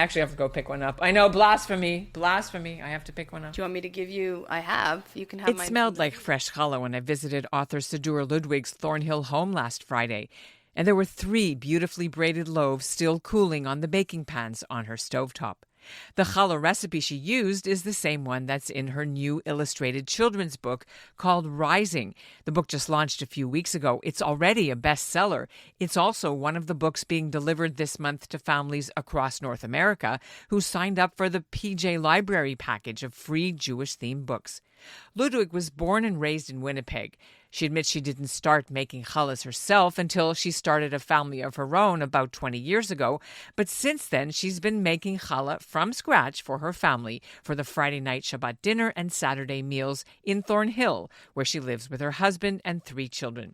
actually have to go pick one up. I know, blasphemy. I have to pick one up. Do you want me to give you? I have. You can have It mine. smelled like fresh challah when I visited author Sidura Ludwig's Thornhill home last Friday. And there were 3 beautifully braided loaves still cooling on the baking pans on her stovetop. The challah recipe she used is the same one that's in her new illustrated children's book called Rising. The book just launched a few weeks ago. It's already a bestseller. It's also one of the books being delivered this month to families across North America who signed up for the PJ Library package of free Jewish-themed books. Ludwig was born and raised in Winnipeg. She admits she didn't start making challahs herself until she started a family of her own about 20 years ago. But since then, she's been making challah from scratch for her family for the Friday night Shabbat dinner and Saturday meals in Thornhill, where she lives with her husband and 3 children.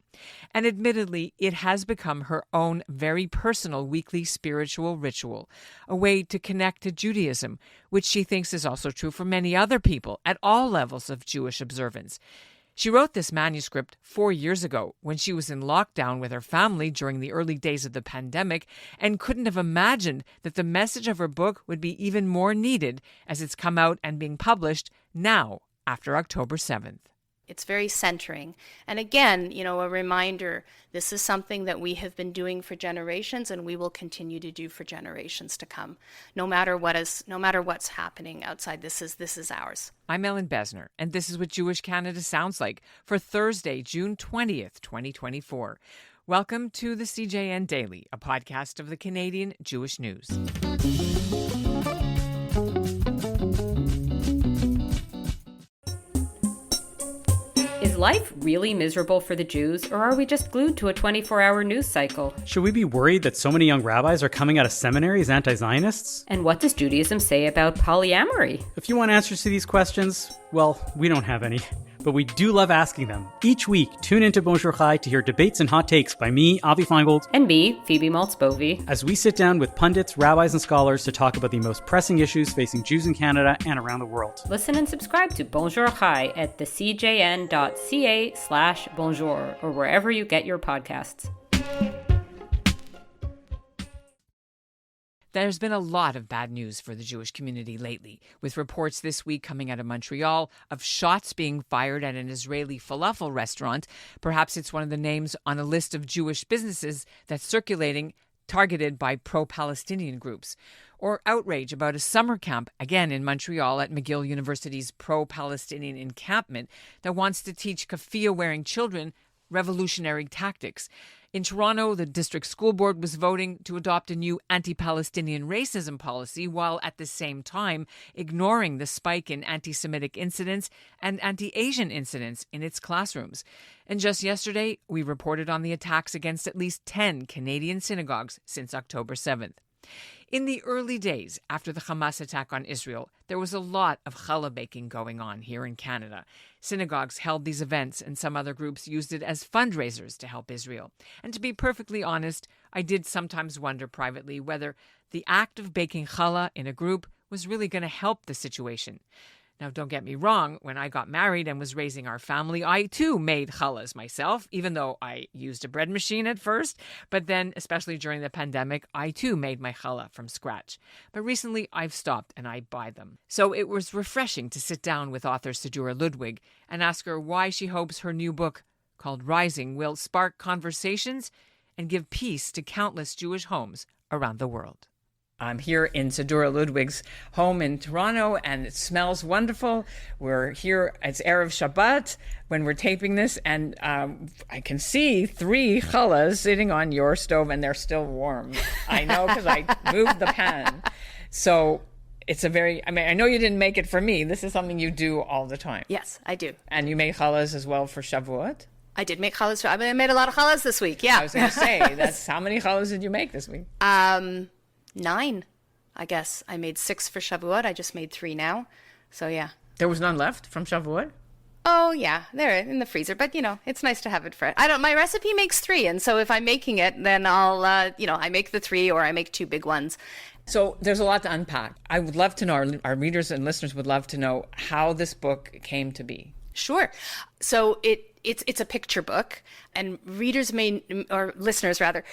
And admittedly, it has become her own very personal weekly spiritual ritual, a way to connect to Judaism, which she thinks is also true for many other people at all levels of Jewish observance. She wrote this manuscript 4 years ago when she was in lockdown with her family during the early days of the pandemic and couldn't have imagined that the message of her book would be even more needed as it's come out and being published now after October 7th. It's very centering. And again, a reminder, this is something that we have been doing for generations and we will continue to do for generations to come. No matter what's happening outside, this is ours. I'm Ellin Bessner, and this is what Jewish Canada sounds like for Thursday, June 20th, 2024. Welcome to the CJN Daily, a podcast of the Canadian Jewish News. Is life really miserable for the Jews, or are we just glued to a 24-hour news cycle? Should we be worried that so many young rabbis are coming out of seminary as anti-Zionists? And what does Judaism say about polyamory? If you want answers to these questions, well, we don't have any. But we do love asking them. Each week, tune into Bonjour Chai to hear debates and hot takes by me, Avi Feingold, and me, Phoebe Maltz-Bovey, as we sit down with pundits, rabbis, and scholars to talk about the most pressing issues facing Jews in Canada and around the world. Listen and subscribe to Bonjour Chai at thecjn.ca/bonjour or wherever you get your podcasts. There's been a lot of bad news for the Jewish community lately, with reports this week coming out of Montreal of shots being fired at an Israeli falafel restaurant. Perhaps it's one of the names on a list of Jewish businesses that's circulating, targeted by pro-Palestinian groups. Or outrage about a summer camp, again in Montreal at McGill University's pro-Palestinian encampment that wants to teach keffiyeh-wearing children revolutionary tactics. In Toronto, the district school board was voting to adopt a new anti-Palestinian racism policy while at the same time ignoring the spike in anti-Semitic incidents and anti-Asian incidents in its classrooms. And just yesterday, we reported on the attacks against at least 10 Canadian synagogues since October 7th. In the early days after the Hamas attack on Israel, there was a lot of challah-making going on here in Canada. Synagogues held these events, and some other groups used it as fundraisers to help Israel. And to be perfectly honest, I did sometimes wonder privately whether the act of baking challah in a group was really going to help the situation. Now, don't get me wrong, when I got married and was raising our family, I too made challahs myself, even though I used a bread machine at first. But then, especially during the pandemic, I too made my challah from scratch. But recently, I've stopped and I buy them. So it was refreshing to sit down with author Sidura Ludwig and ask her why she hopes her new book, called Rising, will spark conversations and give peace to countless Jewish homes around the world. I'm here in Sidura Ludwig's home in Toronto, and it smells wonderful. We're here, it's Erev Shabbat when we're taping this, and I can see 3 challahs sitting on your stove, and they're still warm. I know because I moved the pan. So it's I know you didn't make it for me. This is something you do all the time. Yes, I do. And you make challahs as well for Shavuot? I did make challahs. I made a lot of challahs this week, yeah. I was going to say, how many challahs did you make this week? 9, I guess. I made 6 for Shavuot. I just made 3 now. So, yeah. There was none left from Shavuot? Oh, yeah. They're in the freezer. But, it's nice to have it fresh. My recipe makes 3. And so if I'm making it, then I'll, I make the 3 or I make 2 big ones. So there's a lot to unpack. I would love to know, our readers and listeners would love to know how this book came to be. Sure. So it's a picture book, and readers or listeners rather,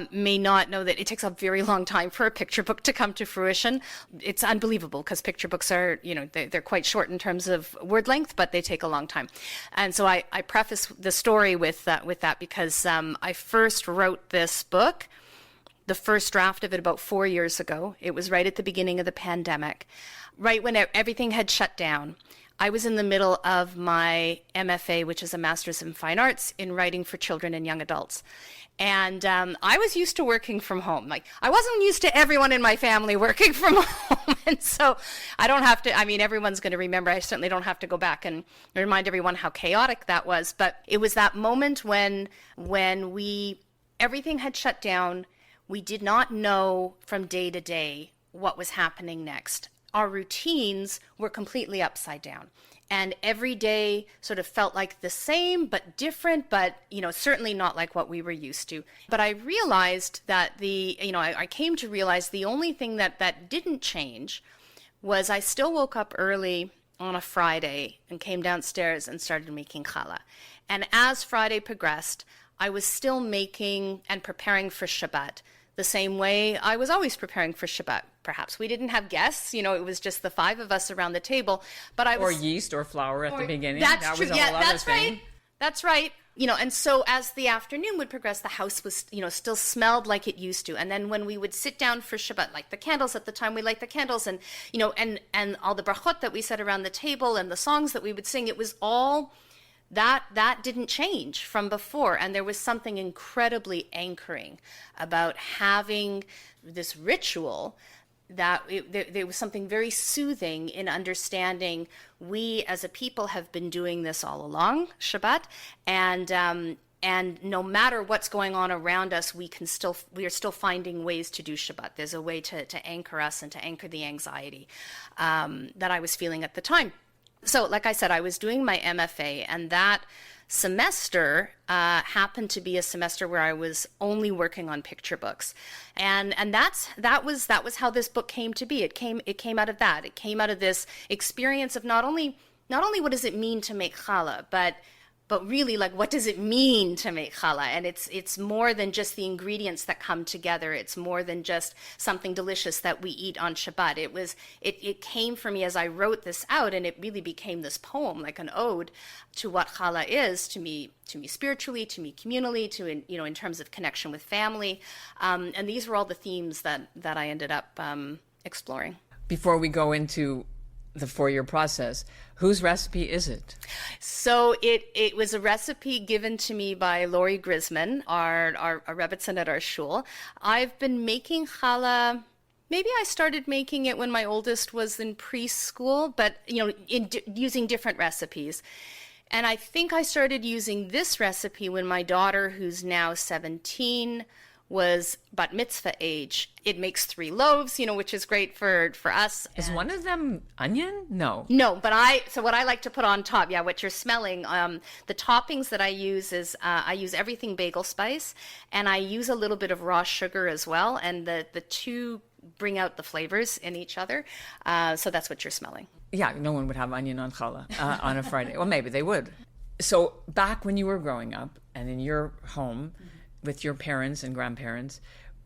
may not know that it takes a very long time for a picture book to come to fruition. It's unbelievable because picture books are, they're quite short in terms of word length, but they take a long time. And so I preface the story with that because I first wrote this book, the first draft of it, about 4 years ago. It was right at the beginning of the pandemic, right when everything had shut down. I was in the middle of my MFA, which is a Master's in Fine Arts, in writing for children and young adults. And I was used to working from home. Like, I wasn't used to everyone in my family working from home. And so I don't have to, everyone's going to remember. I certainly don't have to go back and remind everyone how chaotic that was. But it was that moment when everything had shut down. We did not know from day to day what was happening next. Our routines were completely upside down. And every day sort of felt like the same, but different, but, certainly not like what we were used to. But I realized that I came to realize the only thing that didn't change was I still woke up early on a Friday and came downstairs and started making challah. And as Friday progressed, I was still making and preparing for Shabbat the same way I was always preparing for Shabbat. Perhaps we didn't have guests, it was just the 5 of us around the table. But I was, or yeast or flour at the beginning. That's true. Was Yeah, that's right. That's right. And so as the afternoon would progress, the house was, still smelled like it used to. And then when we would sit down for Shabbat, like the candles at the time, we light the candles, and and all the brachot that we said around the table and the songs that we would sing, it was all that didn't change from before. And there was something incredibly anchoring about having this ritual, that there was something very soothing in understanding we as a people have been doing this all along, Shabbat, and no matter what's going on around us, we are still finding ways to do Shabbat. There's a way to anchor us and to anchor the anxiety that I was feeling at the time. So, like I said, I was doing my MFA, and that semester happened to be a semester where I was only working on picture books, and that was how this book came to be. It came out of that. It came out of this experience of not only what does it mean to make challah, but really, like, what does it mean to make challah? And it's more than just the ingredients that come together. It's more than just something delicious that we eat on Shabbat. It came for me as I wrote this out, and it really became this poem, like an ode to what challah is to me spiritually, to me communally, to in terms of connection with family. And these were all the themes that I ended up exploring. Before we go into the 4-year process, whose recipe is it? So it was a recipe given to me by Lori Grisman, our Rebbitzin at our shul. I've been making challah. Maybe I started making it when my oldest was in preschool, but using different recipes. And I think I started using this recipe when my daughter, who's now 17, was bat mitzvah age. It makes 3 loaves, which is great for us. Is one of them onion? No, but so what I like to put on top, what you're smelling, the toppings that I use is I use everything bagel spice, and I use a little bit of raw sugar as well, and the two bring out the flavors in each other. So that's what you're smelling. Yeah, no one would have onion on challah on a Friday. Well, maybe they would. So back when you were growing up and in your home, with your parents and grandparents,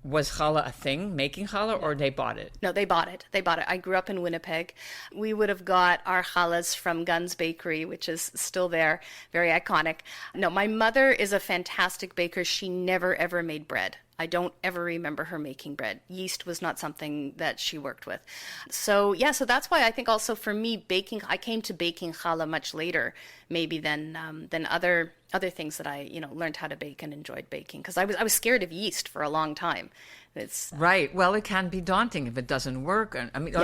was challah a thing, making challah, or they bought it? No, they bought it. I grew up in Winnipeg. We would have got our challahs from Gunn's Bakery, which is still there, very iconic. No, my mother is a fantastic baker. She never, ever made bread. I don't ever remember her making bread. Yeast was not something that she worked with. So that's why I think also for me, baking, I came to baking challah much later, maybe than other things that I learned how to bake and enjoyed baking, because I was scared of yeast for a long time. It's right. Well, it can be daunting if it doesn't work.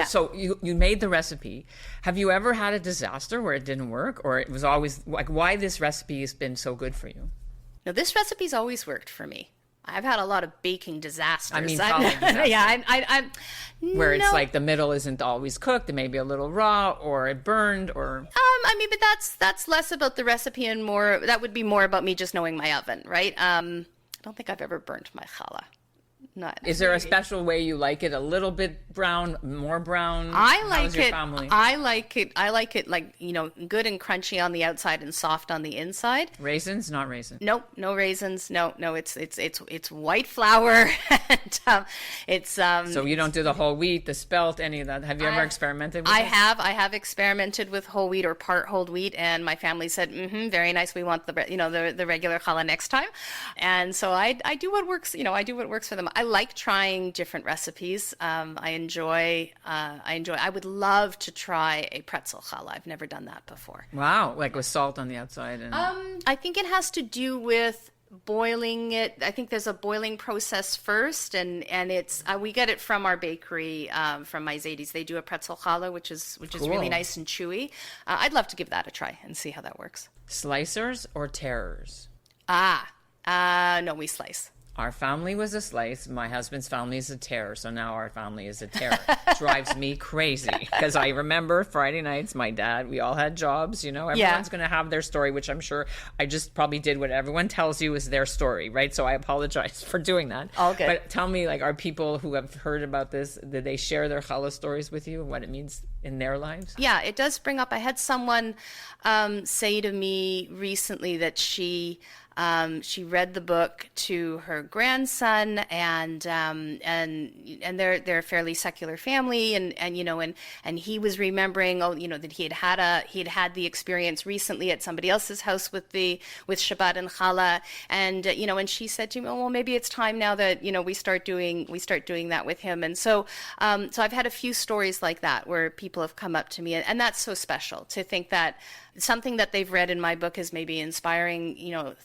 So you made the recipe. Have you ever had a disaster where it didn't work, or it was always like, why this recipe has been so good for you? No, this recipe's always worked for me. I've had a lot of baking disasters. I mean, disasters. Yeah, where it's like the middle isn't always cooked, it may be a little raw, or it burned, or. But that's less about the recipe and more. That would be more about me just knowing my oven, right? I don't think I've ever burnt my challah. Not. Is there a special way you like it? A little bit brown, more brown? I like How's your it. family? I like it like, good and crunchy on the outside and soft on the inside. Raisins? Not raisins. Nope, no raisins. No. It's white flour, and it's. So you don't do the whole wheat, the spelt, any of that. Have you ever experimented with it? I have experimented with whole wheat or part whole wheat, and my family said, very nice. We want the regular challah next time, and so I do what works. I do what works for them. I like trying different recipes. I enjoy. I would love to try a pretzel challah. I've never done that before. Wow, like with salt on the outside. And... I think it has to do with boiling it. I think there's a boiling process first, and it's we get it from our bakery, from my Zadie's. They do a pretzel challah, which is really nice and chewy. I'd love to give that a try and see how that works. Slicers or tearers? No, we slice. Our family was a slice. My husband's family is a tear. So now our family is a tear. Drives me crazy because I remember Friday nights, my dad, we all had jobs, everyone's going to have their story, which I'm sure I just probably did what everyone tells you is their story, right? So I apologize for doing that. All good. But tell me, are people who have heard about this, did they share their challah stories with you, what it means in their lives? Yeah, it does bring up. I had someone say to me recently that she read the book to her grandson, and they're a fairly secular family, and he was remembering, that he had the experience recently at somebody else's house with Shabbat and challah, and she said to me, well, maybe it's time now that we start doing that with him, and so I've had a few stories like that where people have come up to me, and that's so special to think that something that they've read in my book is maybe inspiring,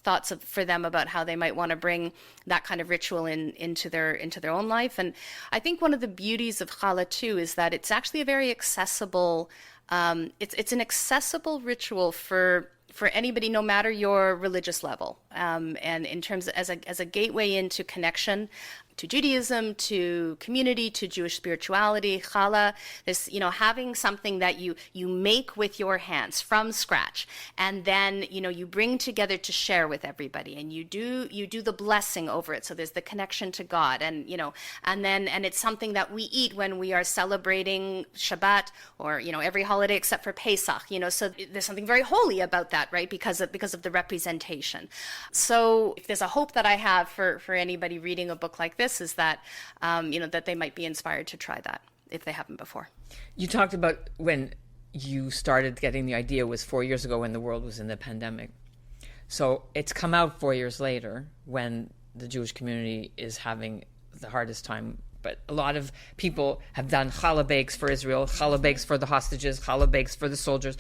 thoughts for them about how they might want to bring that kind of ritual into their own life. And I think one of the beauties of challah too is that it's actually a very accessible. It's an accessible ritual for anybody, no matter your religious level, and in terms of, as a gateway into connection to Judaism, to community, to Jewish spirituality. Challah, this, having something that you make with your hands from scratch, and then, you bring together to share with everybody, and you do the blessing over it. So there's the connection to God, and, and it's something that we eat when we are celebrating Shabbat, or, every holiday except for Pesach, so there's something very holy about that, right? Because of the representation. So if there's a hope that I have for anybody reading a book like this, is that that they might be inspired to try that if they haven't before. You talked about when you started getting the idea was 4 years ago when the world was in the pandemic. So it's come out 4 years later when the Jewish community is having the hardest time. But a lot of people have done challah bakes for Israel, challah bakes for the hostages, challah bakes for the soldiers.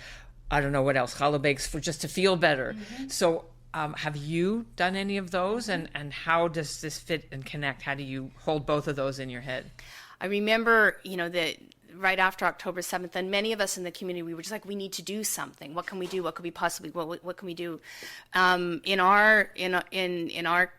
I don't know what else, challah bakes for just to feel better. Mm-hmm. So have you done any of those, and how does this fit and connect? How do you hold both of those in your head? I remember, that right after October 7th, and many of us in the community, we were just like, we need to do something. What can we do? What could we possibly? What can we do? In our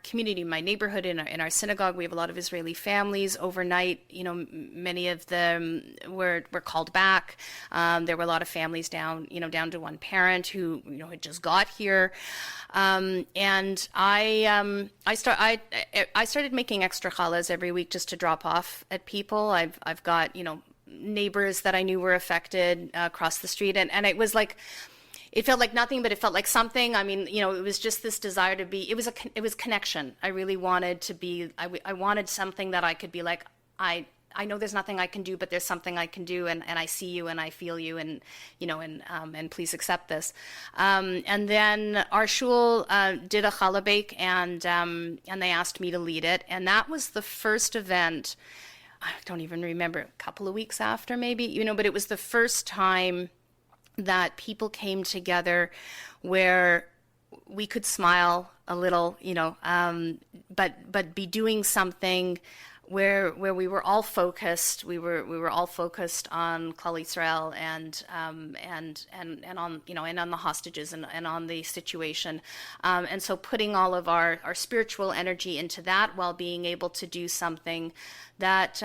community, my neighborhood, in our synagogue, we have a lot of Israeli families. Overnight, many of them were called back. There were a lot of families down to one parent who had just got here. And I started making extra challahs every week just to drop off at people. I've got neighbors that I knew were affected across the street, and it was like, it felt like nothing, but it felt like something. I mean, it was just this desire to be. It was connection. I really wanted to be. I wanted something that I could be like. I know there's nothing I can do, but there's something I can do, and I see you and I feel you, and and please accept this. And then our shul did a challah bake, and they asked me to lead it, and that was the first event. I don't even remember, a couple of weeks after maybe, but it was the first time that people came together where we could smile a little, but be doing something where we were all focused. We were all focused on Klal Yisrael and on and on the hostages and on the situation, and so putting all of our spiritual energy into that, while being able to do something that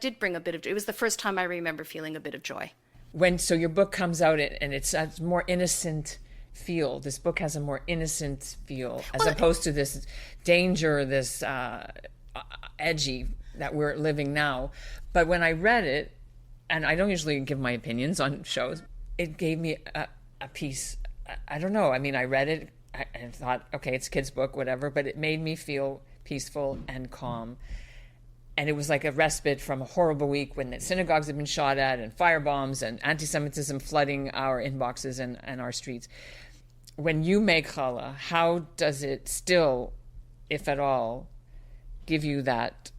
did bring a bit of. It was the first time I remember feeling a bit of joy. So your book comes out and it's a more innocent feel. This book has a more innocent feel as opposed to this danger, this edgy that we're living now. But when I read it, and I don't usually give my opinions on shows, it gave me a piece. I don't know. I mean, I read it and thought, okay, it's a kid's book, whatever, but it made me feel peaceful and calm. And it was like a respite from a horrible week when the synagogues had been shot at and firebombs and anti-Semitism flooding our inboxes and our streets. When you make challah, how does it still, if at all, give you that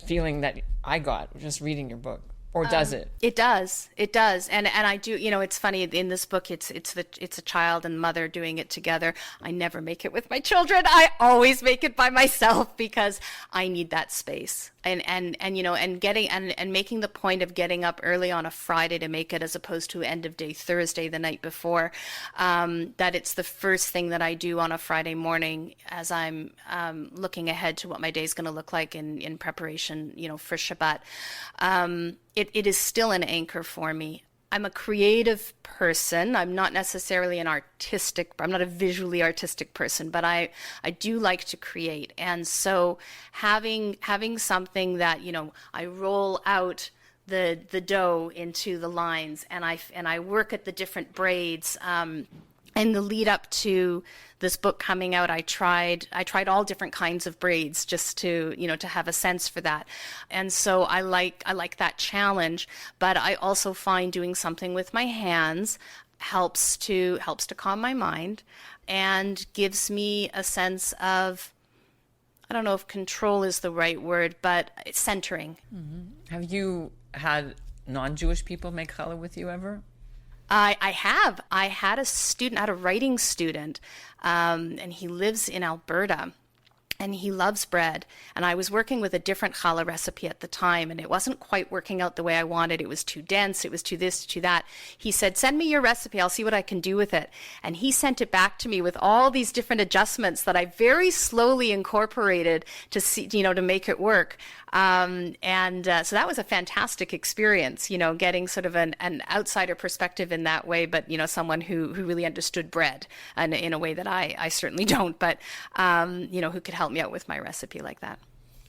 feeling that I got just reading your book? Or does it? It does. It does. And I do, it's funny, in this book, it's a child and mother doing it together. I never make it with my children. I always make it by myself because I need that space. And getting and making the point of getting up early on a Friday to make it, as opposed to end of day Thursday the night before, that it's the first thing that I do on a Friday morning as I'm looking ahead to what my day is going to look like in preparation, for Shabbat. It is still an anchor for me. I'm a creative person. I'm not necessarily I'm not a visually artistic person, but I do like to create. And so having something that, I roll out the dough into the lines and I work at the different braids, in the lead up to this book coming out, I tried all different kinds of braids just to have a sense for that. And so I like that challenge, but I also find doing something with my hands helps to calm my mind and gives me a sense of, I don't know if control is the right word, but centering. Mm-hmm. Have you had non-Jewish people make challah with you ever? I have. I had a writing student, and he lives in Alberta, and he loves bread. And I was working with a different challah recipe at the time, and it wasn't quite working out the way I wanted. It was too dense. It was too this, too that. He said, "Send me your recipe. I'll see what I can do with it." And he sent it back to me with all these different adjustments that I very slowly incorporated to see, to make it work. So that was a fantastic experience, getting sort of an outsider perspective in that way, but, someone who really understood bread and in a way that I certainly don't, but, who could help me out with my recipe like that.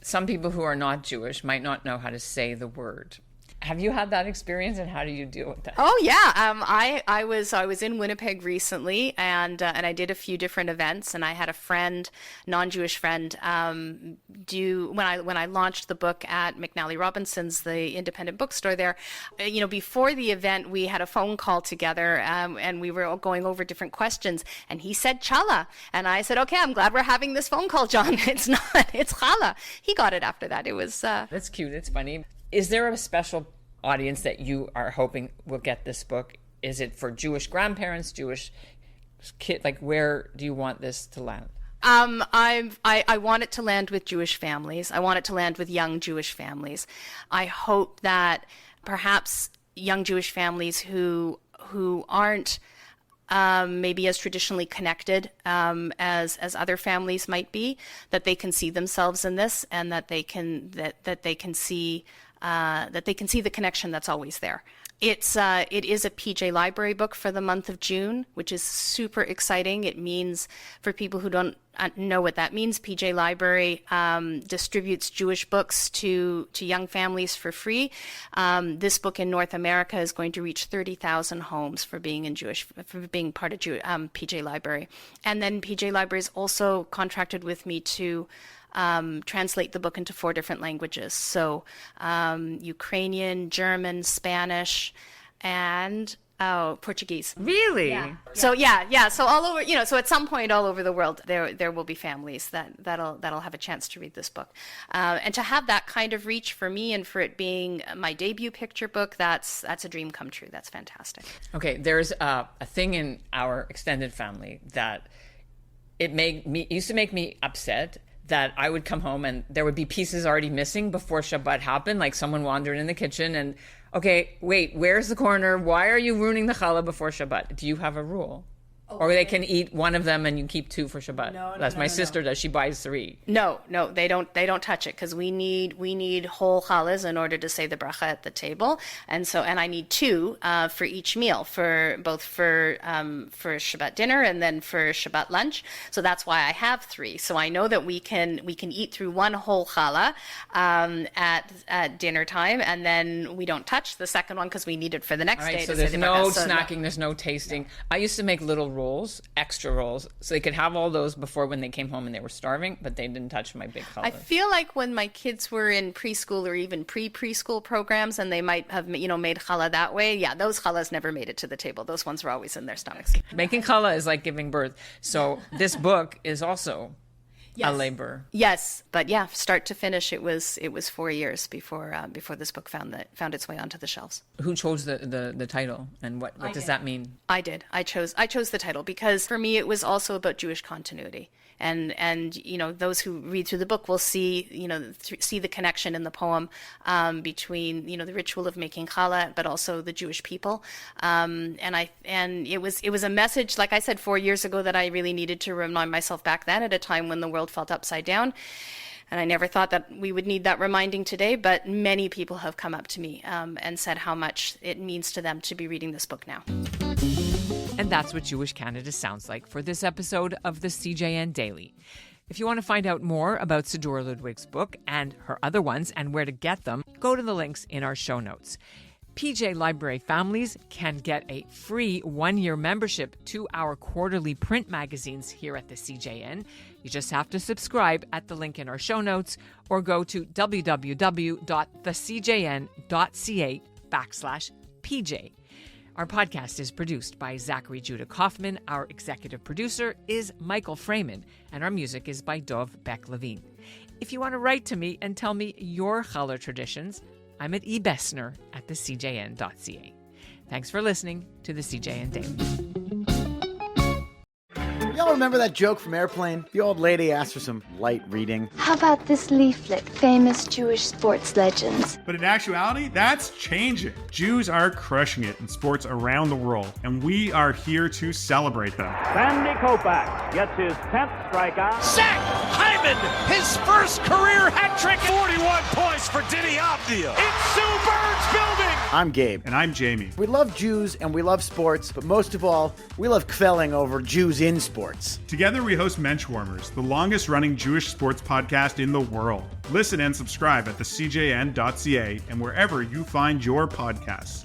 Some people who are not Jewish might not know how to say the word. Have you had that experience, and how do you deal with that? Oh yeah, I was in Winnipeg recently, and I did a few different events, and I had a friend, non-Jewish friend, when I launched the book at McNally Robinson's, the independent bookstore there. Before the event, we had a phone call together, and we were all going over different questions, and he said challah, and I said, okay, I'm glad we're having this phone call, John. It's not, it's challah. He got it after that. It was. That's cute. It's funny. Is there a special audience that you are hoping will get this book? Is it for Jewish grandparents, Jewish kids? Like, where do you want this to land? I want it to land with Jewish families. I want it to land with young Jewish families. I hope that perhaps young Jewish families who aren't maybe as traditionally connected as other families might be, that they can see themselves in this, and that they can see the connection that's always there. It is a PJ Library book for the month of June, which is super exciting. It means, for people who don't know what that means, PJ Library distributes Jewish books to young families for free. This book in North America is going to reach 30,000 homes for being part of PJ Library. And then PJ Library is also contracted with me to translate the book into 4 different languages. So Ukrainian, German, Spanish, and Portuguese. Really? Yeah. So yeah. So all over, so at some point all over the world, there will be families that'll have a chance to read this book, and to have that kind of reach for me, and for it being my debut picture book, that's a dream come true. That's fantastic. Okay, there's a thing in our extended family that it used to make me upset, that I would come home and there would be pieces already missing before Shabbat happened, like someone wandered in the kitchen and, okay, wait, where's the corner? Why are you ruining the challah before Shabbat? Do you have a rule? Or they can eat one of them and you keep 2 for Shabbat. No, That's my sister does. She buys 3. No, they don't touch it, because we need whole challahs in order to say the bracha at the table, and I need 2 for each meal, for Shabbat dinner and then for Shabbat lunch. So that's why I have 3. So I know that we can eat through 1 whole challah at dinner time, and then we don't touch the second one because we need it for the next day. So there's no snacking, there's no tasting. No. I used to make little rolls, extra rolls, so they could have all those before when they came home and they were starving, but they didn't touch my big challah. I feel like when my kids were in preschool or even preschool programs, and they might have made challah that way, those challahs never made it to the table. Those ones were always in their stomachs. Making challah is like giving birth. So this book is also a labor. Yes, but start to finish, it was 4 years before this book found its way onto the shelves. Who chose the title, and what does that mean? I did. I chose the title because for me it was also about Jewish continuity. And those who read through the book will see see the connection in the poem between the ritual of making challah, but also the Jewish people. And it was a message, like I said, 4 years ago, that I really needed to remind myself back then, at a time when the world felt upside down. And I never thought that we would need that reminding today, but many people have come up to me and said how much it means to them to be reading this book now. And that's what Jewish Canada sounds like for this episode of the CJN Daily. If you want to find out more about Sidura Ludwig's book and her other ones and where to get them, go to the links in our show notes. PJ Library families can get a free 1-year membership to our quarterly print magazines here at the CJN. You just have to subscribe at the link in our show notes or go to www.thecjn.ca/PJ. Our podcast is produced by Zachary Judah Kaufman. Our executive producer is Michael Freeman, and our music is by Dov Beck-Levine. If you want to write to me and tell me your challah traditions, I'm at ebessner@thecjn.ca. Thanks for listening to the CJN Daily. Y'all remember that joke from Airplane? The old lady asked for some light reading. How about this leaflet, famous Jewish sports legends? But in actuality, that's changing. Jews are crushing it in sports around the world, and we are here to celebrate them. Sandy Koufax gets his 10th strikeout. Zach Hyman, his first career hat trick. 41 points for Diddy Avdia. It's Sue Bird's building. I'm Gabe. And I'm Jamie. We love Jews and we love sports, but most of all, we love kvelling over Jews in sports. Together we host Menschwarmers, the longest-running Jewish sports podcast in the world. Listen and subscribe at thecjn.ca and wherever you find your podcasts.